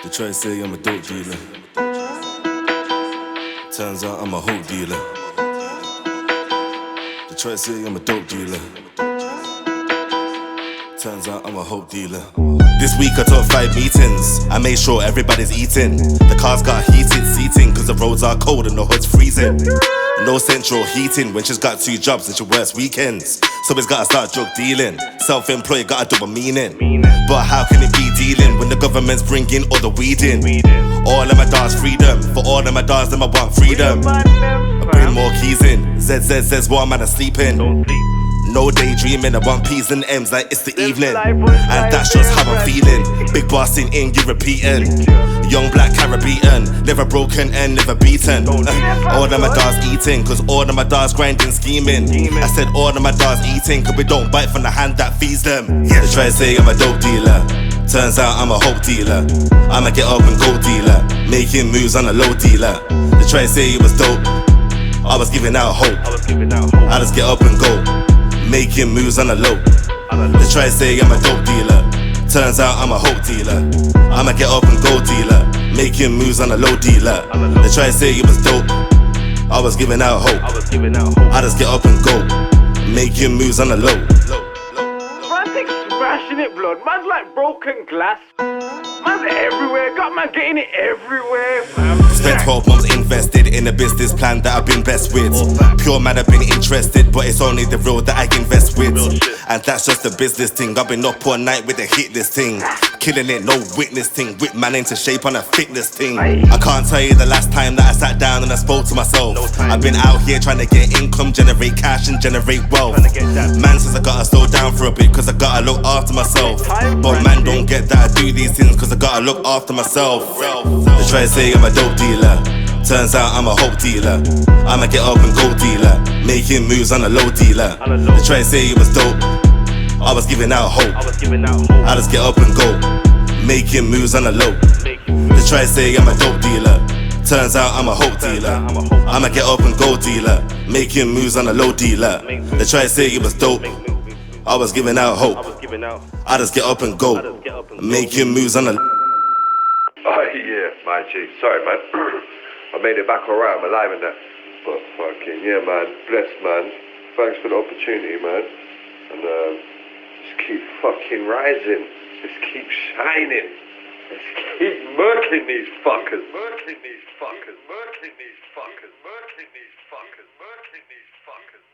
They try to say I'm a dope dealer. Turns out I'm a hope dealer. They try to say I'm a dope dealer. Turns out I'm a hope dealer. This week I took 5 meetings. I made sure everybody's eating. The cars got heated seating, cause the roads are cold and the hood's freezing. No central heating when she's got 2 jobs and she works weekends. So it's gotta start drug dealing. Self-employed, gotta double meaning. But how can it be dealing when the government's bringing all the weed in? All of my dogs freedom. For all of my dogs, them I want freedom. I bring more keys in. ZZZ's while man are sleeping. No daydreaming, I want P's and M's like it's the evening. And that's just how I'm feeling. Big bossing in, you repeating. Young black Caribbean, never broken and never beaten. All of my dogs eating, cause all of my dogs grinding, scheming. I said all of my dogs eating, cause we don't bite from the hand that feeds them. They try to say I'm a dope dealer. Turns out I'm a hope dealer. I'ma get up and go dealer. Making moves on a low dealer. They try to say it was dope. I was giving out hope. I just get up and go. Making moves on the low. They try to say I'm a dope dealer. Turns out I'm a hope dealer. I'ma get up and go dealer. Making moves on the low dealer. They try to say it was dope. I was giving out hope. I just get up and go. Making moves on the low. Frantic smashing it, blood. Man's like broken glass. Man's everywhere. Got man getting it everywhere, fam. Spent 12 months invested in a business plan that I've been blessed with. Pure man, I've been interested, but it's only the real that I invest with. And that's just a business thing. I've been up all night with a hit list thing. Killing it, no witness thing. Whip man into shape on a fitness thing. I can't tell you the last time that I sat down and I spoke to myself. I've been out here trying to get income, generate cash and generate wealth. Man says I gotta slow down for a bit cause I gotta look after myself. But man don't get that I do these things cause I gotta look after myself. They try to say I'm a dope dealer. Turns out I'm a hope dealer. I'ma get up and go dealer. Making moves on a low dealer. They try to say it was dope. I was giving out hope. I just get up and go. Making moves on the low. They try to say I'm a dope dealer. Turns out I'm a hope dealer. I'ma get up and go dealer. Making moves on the low dealer. They try to say it was dope. I was giving out hope. I just get up and go. Making moves on the low. Oh yeah, my G. Sorry, man. I made it back alright. I'm alive in that. But fucking yeah, man. Blessed, man. Thanks for the opportunity, man. And just keep fucking rising. Just keep shining. Just keep murking these fuckers. Murking these fuckers. Murking these fuckers. Murking these fuckers. Murking these fuckers.